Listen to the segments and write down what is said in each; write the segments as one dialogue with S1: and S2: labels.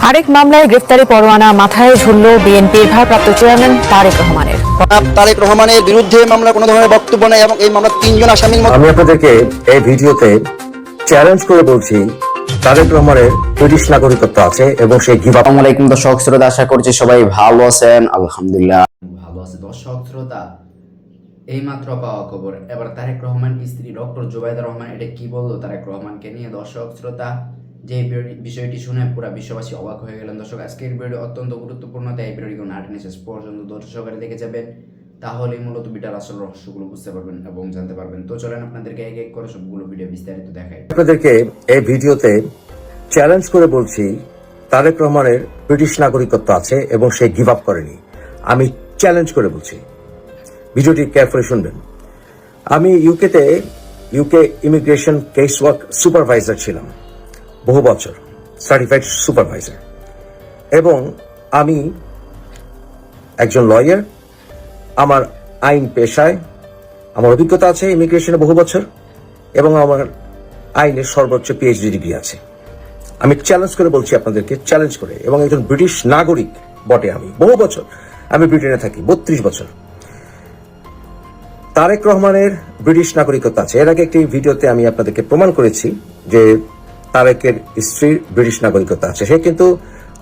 S1: আরেক মামলায় গ্রেফতারি পরোয়ানা মাথায় ঝুলল বিএনপির ভারপ্রাপ্ত চেয়ারম্যান তারেক রহমানের।
S2: তারেক রহমানের বিরুদ্ধে মামলা কোনো ধরনের বক্তব্য নেই এবং এই মামলার 3 জন আসামির মধ্যে
S3: আমি আপনাদেরকে এই ভিডিওতে চ্যালেঞ্জ করে বলছি, তারেক রহমানের ব্রিটিশ নাগরিকত্ব আছে এবং সে গিভ আপ।
S4: আসসালামু আলাইকুম দর্শক শ্রোতা, আশা করছি সবাই ভালো আছেন। আলহামদুলিল্লাহ ভালো আছে। দর্শক শ্রোতা, এইমাত্র পাওয়া খবর, এবার তারেক রহমান স্ত্রী ডক্টর জুবাইদা রহমান এটা কি বললো তারেক রহমানকে নিয়ে। দর্শক শ্রোতা, যে বিষয়টি শুনে পুরো বিশ্ববাসী অবাক হয়ে গেলেন। দর্শক, আজকের ভিডিও অত্যন্ত গুরুত্বপূর্ণ, তাই এই ভিডিওটি না টেনে শেষ পর্যন্ত দর্শকের দেখে যাবেন, তাহলে মূলত ভিডিওর আসল রহস্যগুলো বুঝতে পারবেন এবং জানতে পারবেন। তো চলেন আপনাদেরকে এক এক করে সবগুলো ভিডিও বিস্তারিত দেখাই।
S3: আপনাদেরকে এই ভিডিওতে চ্যালেঞ্জ করে বলছি, তারেক রহমানের ব্রিটিশ নাগরিকত্ব আছে এবং সে গিভ আপ করেনি। আমি চ্যালেঞ্জ করে বলছি, ভিডিওটি কেয়ারফুলি শুনবেন। আমি UK immigration case work supervisor ছিলাম বহু বছর, সার্টিফাইড সুপারভাইজার, এবং আমি একজন লয়ার। আমার আইন পেশায় আমার অভিজ্ঞতা আছে ইমিগ্রেশনে বহু বছর, এবং আমার আইনের সর্বোচ্চ পিএইচডি ডিগ্রি আছে। আমি চ্যালেঞ্জ করে বলছি আপনাদেরকে, চ্যালেঞ্জ করে, এবং একজন ব্রিটিশ নাগরিক বটে। আমি বহু বছর আমি ব্রিটেনে থাকি, 32 বছর। তারেক রহমানের ব্রিটিশ নাগরিকত্ব আছে। এর আগে একটি ভিডিওতে আমি আপনাদেরকে প্রমাণ করেছি যে তারেকের স্ত্রীর ব্রিটিশ নাগরিকত্ব আছে। সে কিন্তু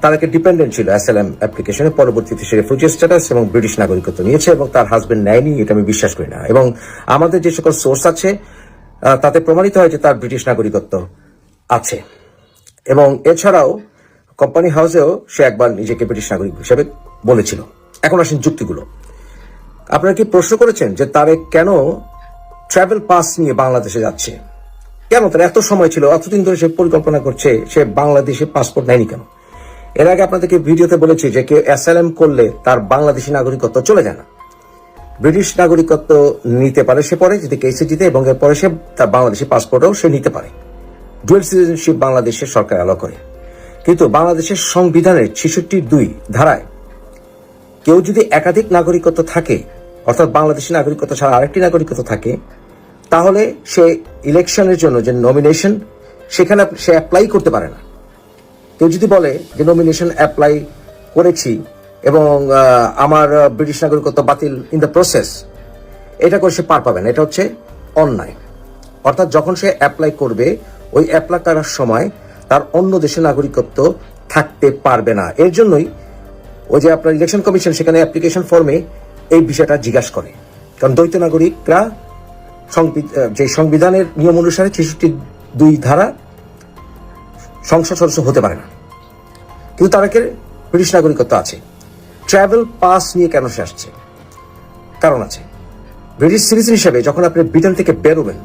S3: তারেকের ডিপেন্ডেন্ট ছিল অ্যাসাইলাম অ্যাপ্লিকেশনে, পরবর্তীতে সে রেফিউজি স্ট্যাটাস এবং ব্রিটিশ নাগরিকত্ব নিয়েছে, এবং তার হাজবেন্ড নেয়নি, এটা আমি বিশ্বাস করি না। এবং আমাদের যে সকল সোর্স আছে তাতে প্রমাণিত হয় যে তার ব্রিটিশ নাগরিকত্ব আছে। এবং এছাড়াও কোম্পানি হাউসেও সে একবার নিজেকে ব্রিটিশ নাগরিক হিসেবে বলেছিল। এখন আসেন যুক্তিগুলো। আপনারা কি প্রশ্ন করেছেন যে তারেক কেন ট্রাভেল পাস নিয়ে বাংলাদেশে যাচ্ছে? কেন তার এত সময় ছিল, এতদিন ধরে সে পরিকল্পনা করছে, সে বাংলাদেশে পাসপোর্ট নেয়নি কেন? এর আগে আপনাদেরকে ভিডিওতে বলেছি যে কেউ অ্যাসাইলাম করলে তার বাংলাদেশি নাগরিকত্ব চলে যায় না, ব্রিটিশ নাগরিকত্ব নিতে পারে সে পরে, যদি কেসে জিতে, এবং এরপরে সে তার বাংলাদেশি পাসপোর্টও সে নিতে পারে। ডুয়েল সিটিজেনশিপ বাংলাদেশের সরকার অ্যালাউ করে। কিন্তু বাংলাদেশের সংবিধানের 66(2) ধারায় কেউ যদি একাধিক নাগরিকত্ব থাকে, অর্থাৎ বাংলাদেশি নাগরিকত্ব ছাড়া আরেকটি নাগরিকত্ব থাকে, তাহলে সে ইলেকশনের জন্য যে নমিনেশন, সেখানে সে অ্যাপ্লাই করতে পারে না। কেউ যদি বলে যে নমিনেশন অ্যাপ্লাই করেছি এবং আমার ব্রিটিশ নাগরিকত্ব বাতিল ইন দ্য প্রসেস, এটা করে সে পার পাবে না। এটা হচ্ছে অন্যায়। অর্থাৎ যখন সে অ্যাপ্লাই করবে, ওই অ্যাপ্লাই করার সময় তার অন্য দেশের নাগরিকত্ব থাকতে পারবে না। এর জন্যই ওই যে আপনার ইলেকশন কমিশন সেখানে অ্যাপ্লিকেশন ফর্মে এই বিষয়টা জিজ্ঞাসা করে। কারণ দ্বৈত নাগরিকরা যে সংবিধানের নিয়ম অনুসারে 66(2) ধারা সংসদ সদস্য হতে পারে না। কিন্তু তারেকের ব্রিটিশ নাগরিকত্ব আছে। ট্রাভেল পাস নিয়ে কেন সে আসছে? কারণ আছে। ব্রিটিশ সিটিজেন হিসেবে যখন আপনি ব্রিটেন থেকে বেরোবেন,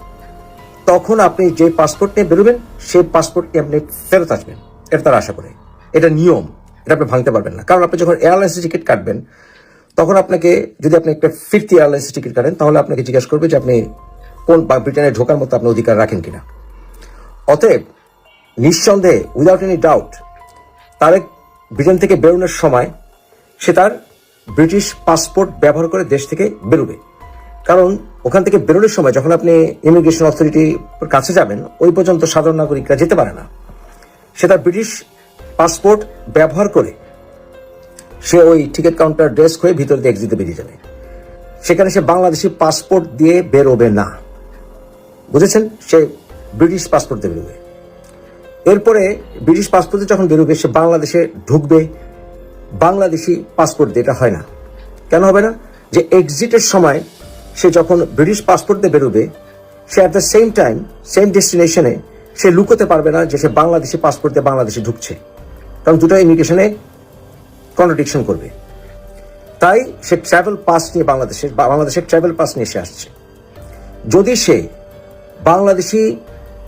S3: তখন আপনি যে পাসপোর্ট নিয়ে বেরোবেন, সেই পাসপোর্ট নিয়ে আপনি ফেরত আসবেন, এটা তারা আশা করে। এটা নিয়ম, এটা আপনি ভাঙতে পারবেন না। কারণ আপনি যখন এয়ারলাইন্সের টিকিট কাটবেন, তখন আপনাকে, যদি আপনি একটা ফিরতি এয়ারলাইন্সের টিকিট কাটেন, তাহলে আপনাকে জিজ্ঞাসা করবে যে আপনি কোন ব্রিটেনে ঢোকার মতো আপনি অধিকার রাখেন কিনা। অতএব নিঃসন্দেহে, without any doubt, Tarique Britain থেকে বেরোনোর সময় সে তার ব্রিটিশ পাসপোর্ট ব্যবহার করে দেশ থেকে বেরোবে। কারণ ওখান থেকে বেরোনোর সময় যখন আপনি ইমিগ্রেশন অথরিটির কাছে যাবেন, ওই পর্যন্ত সাধারণ নাগরিকরা যেতে পারে না। সে তার ব্রিটিশ পাসপোর্ট ব্যবহার করে সে ওই টিকিট কাউন্টার ডেস্ক হয়ে ভিতর দিয়ে এক্সিটে বেরিয়ে যাবে। সেখানে সে বাংলাদেশি পাসপোর্ট দিয়ে বেরোবে না, বুঝেছেন? সে ব্রিটিশ পাসপোর্ট দিয়ে বেরোবে। এরপরে ব্রিটিশ পাসপোর্টে যখন বেরোবে, সে বাংলাদেশে ঢুকবে বাংলাদেশি পাসপোর্ট দিয়ে। এটা হয় না। কেন হবে না? যে এক্সিটের সময় সে যখন ব্রিটিশ পাসপোর্ট দিয়ে বেরোবে, সে at the same time, same ডেস্টিনেশনে সে লুকোতে পারবে না যে সে বাংলাদেশি পাসপোর্ট দিয়ে বাংলাদেশে ঢুকছে, কারণ দুটো ইমিগ্রেশনে কন্ট্রাডিকশন করবে। তাই সে ট্রাভেল পাস নিয়ে বাংলাদেশের ট্রাভেল পাস নিয়ে সে আসছে। যদি সে বাংলাদেশি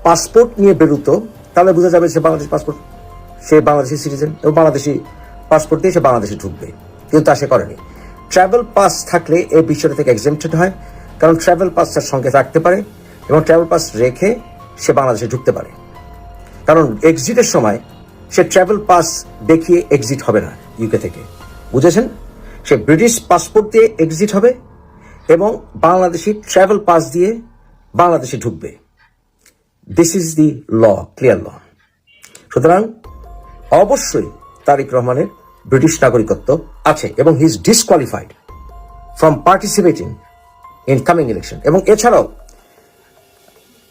S3: পাসপোর্ট নিয়ে বেরোতো, তাহলে বোঝা যাবে সে বাংলাদেশি পাসপোর্ট, সে বাংলাদেশি সিটিজেন, এবং বাংলাদেশি পাসপোর্ট দিয়ে সে বাংলাদেশে ঢুকবে। কিন্তু তা সে করেনি। ট্রাভেল পাস থাকলে এই বিষয়টা থেকে এক্সেম্পটেড হয়, কারণ ট্রাভেল পাস তার সঙ্গে রাখতে পারে এবং ট্রাভেল পাস রেখে সে বাংলাদেশে ঢুকতে পারে। কারণ এক্সিটের সময় সে ট্রাভেল পাস দেখিয়ে এক্সিট হবে না ইউকে থেকে, বুঝেছেন? সে ব্রিটিশ পাসপোর্ট দিয়ে এক্সিট হবে এবং বাংলাদেশি ট্রাভেল পাস দিয়ে বাংলাদেশে ঢুকবে। This is the law, clear law. সুতরাং অবশ্যই তারেক রহমানের ব্রিটিশ নাগরিকত্ব আছে এবং he is disqualified from participating in coming election. এবং এছাড়াও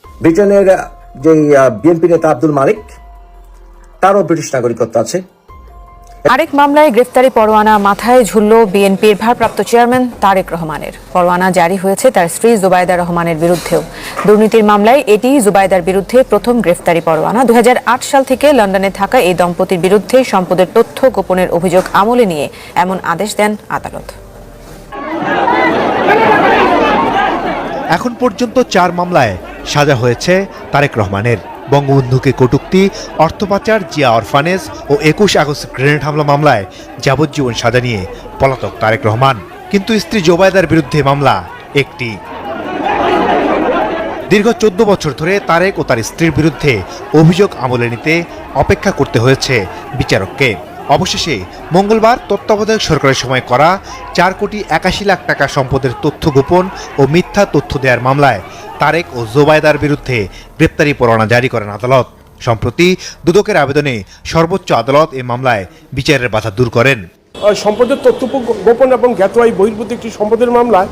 S3: ব্রিটেনের যে বিএনপি নেতা আব্দুল মালিক, তারও ব্রিটিশ নাগরিকত্ব আছে।
S1: আরেক মামলায় গ্রেফতারি পরোয়ানা মাথায় ঝুলল বিএনপির ভারপ্রাপ্ত চেয়ারম্যান তারেক রহমানের। পরোয়ানা জারি হয়েছে তার স্ত্রী জুবাইদা রহমানের বিরুদ্ধেও। দুর্নীতির মামলায় এটি জুবাইদার বিরুদ্ধে প্রথম গ্রেফতারি পরোয়ানা। 2008 সাল থেকে লন্ডনে থাকা এই দম্পতির বিরুদ্ধে সম্পদের তথ্য গোপনের অভিযোগ আমলে নিয়ে এমন আদেশ দেন আদালত।
S5: এখন পর্যন্ত 4 মামলায় সাজা হয়েছে তারেক রহমানের। বঙ্গবন্ধুকে কটূক্তি, অর্থ পাচার, জিয়া অরফানেজ ও 21 আগস্ট গ্রেনেড হামলা মামলায় যাবজ্জীবন সাজা নিয়ে পলাতক তারেক রহমান। কিন্তু স্ত্রী জোবায়দার বিরুদ্ধে মামলা একটি। দীর্ঘ 14 বছর ধরে তারেক ও তার স্ত্রীর বিরুদ্ধে অভিযোগ আমলে নিতে অপেক্ষা করতে হয়েছে বিচারককে। অবশেষে মঙ্গলবার তত্ত্বাবধায়ক সরকারের সময় করা 4 কোটি 81 লাখ টাকা সম্পদের তথ্য গোপন ও মিথ্যা তথ্য দেওয়ার মামলায় তারেক ও জোবায়দার বিরুদ্ধে গ্রেপ্তারি পরোয়ানা জারি করেন আদালত। সম্প্রতি দুদকের আবেদনে সর্বোচ্চ আদালত এই মামলায় বিচারের বাধা দূর করেন।
S6: সম্পদের তথ্য গোপন এবং জ্ঞাতওয়াই বহির্ভূত একটি সম্পদের মামলায়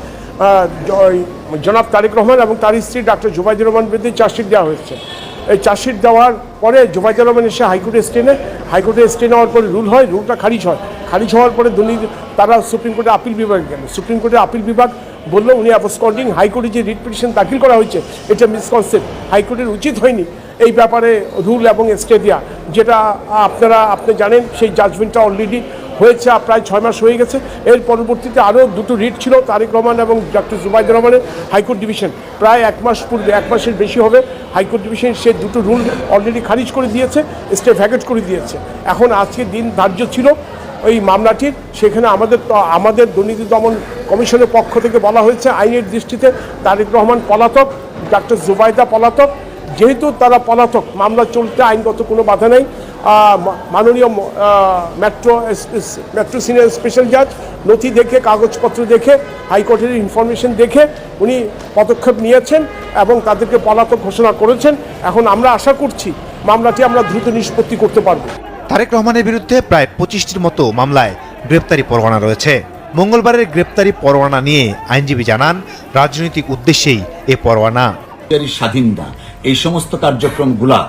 S6: জনাব তারেক রহমান এবং তার স্ত্রী ডাক্তার জুবাইদা রহমান বিরুদ্ধে চার্জশিট দেওয়া হয়েছে। এই চার্জশিট দেওয়ার পরে জুবাইদা রহমান এসে হাইকোর্টে স্টে নেওয়ার পরে রুল হয়, রুলটা খারিজ হয়। খারিজ হওয়ার পরে তারা সুপ্রিম কোর্টে আপিল বিভাগে গেল। সুপ্রিম কোর্টে আপিল বিভাগ বললো উনি অ্যাবসকন্ডিং। হাইকোর্টে যে রিট পিটিশন দাখিল করা হয়েছে এটা মিসকনসেপ্ট, হাইকোর্টের উচিত হয়নি এই ব্যাপারে রুল এবং স্টে দেওয়া, যেটা আপনি জানেন সেই জাজমেন্টটা অলরেডি হয়েছে, প্রায় 6 মাস হয়ে গেছে। এর পরবর্তীতে আরও 2টো রিট ছিল তারেক রহমান এবং ডক্টর জুবাইদা রহমানের হাইকোর্ট ডিভিশন। প্রায় 1 মাস পূর্বে, 1 মাসের বেশি হবে, হাইকোর্ট ডিভিশন সে 2টো রুল অলরেডি খারিজ করে দিয়েছে, স্টে ভ্যাকেট করে দিয়েছে। এখন আজকে দিন ধার্য ছিল এই মামলাটির। সেখানে আমাদের দুর্নীতি দমন কমিশনের পক্ষ থেকে বলা হয়েছে আইনের দৃষ্টিতে তারেক রহমান পলাতক, ডক্টর জুবাইদা পলাতক। যেহেতু তারা পলাতক, মামলা চলতে আইনগত কোনো বাধা নেই। মাননীয় মেট্রো সিনিয়র স্পেশাল জাজ নথি দেখে, কাগজপত্র দেখে, হাইকোর্টের ইনফরমেশন দেখে উনি পদক্ষেপ নিয়েছেন এবং তাদেরকে পলাতক ঘোষণা করেছেন। এখন আমরা আশা করছি মামলাটি আমরা দ্রুত নিষ্পত্তি করতে পারব।
S5: তারেক রহমানের বিরুদ্ধে প্রায় 25টির মতো মামলায় গ্রেপ্তারি পরোয়ানা রয়েছে। মঙ্গলবারের গ্রেপ্তারি পরোয়ানা নিয়ে আইনজীবী জানান, রাজনৈতিক উদ্দেশ্যেই এ পরোয়ানা।
S7: স্বাধীন না, এই সমস্ত কার্যক্রমগুলা,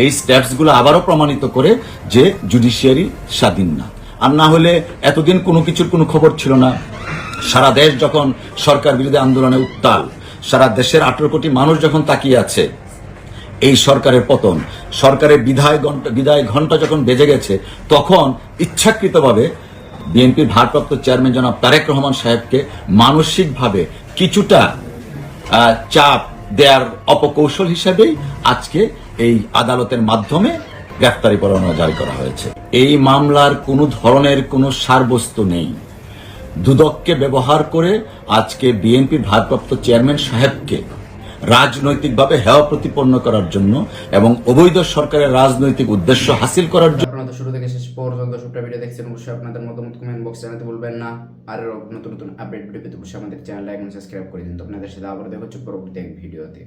S7: এই স্টেপসগুলো আবারও প্রমাণিত করে যে জুডিশিয়ারি স্বাধীন না। আর না হলে এতদিন কোনো কিছুর কোনো খবর ছিল না। সারা দেশ যখন সরকার বিরোধী আন্দোলনে উত্তাল, সারা দেশের 18 কোটি মানুষ যখন তাকিয়ে আছে এই সরকারের পতন, সরকারের বিদায় ঘণ্টা যখন বেজে গেছে, তখন ইচ্ছাকৃতভাবে বিএনপির ভারপ্রাপ্ত চেয়ারম্যান জনাব তারেক রহমান সাহেবকে মানসিকভাবে কিছুটা চাপ দেওয়ার অপকৌশল হিসেবেই আজকে এই আদালতের মাধ্যমে গ্রেফতারি পরোয়ানা জারি করা হয়েছে। এই মামলার কোনো ধরনের কোনো সারবস্তু নেই। দুদককে ব্যবহার করে আজকে বিএনপির ভারপ্রাপ্ত চেয়ারম্যান সাহেবকে রাজনৈতিকভাবে হেয় প্রতিপন্ন করার জন্য এবং অবৈধ সরকারের রাজনৈতিক উদ্দেশ্য হাসিল করার জন্য।
S4: আপনারা শুরু থেকে শেষ পর্যন্ত সবটা ভিডিও দেখছেন, অবশ্যই আপনাদের মতামত কমেন্ট বক্সে জানাতে ভুলবেন না। আর নতুন নতুন আপডেট ভিডিও পেতে অবশ্যই আমাদের চ্যানেল লাইক এবং সাবস্ক্রাইব করে দিন। তো আপনাদের সাথে আবার দেখা হচ্ছে পরবর্তী এক ভিডিওতে।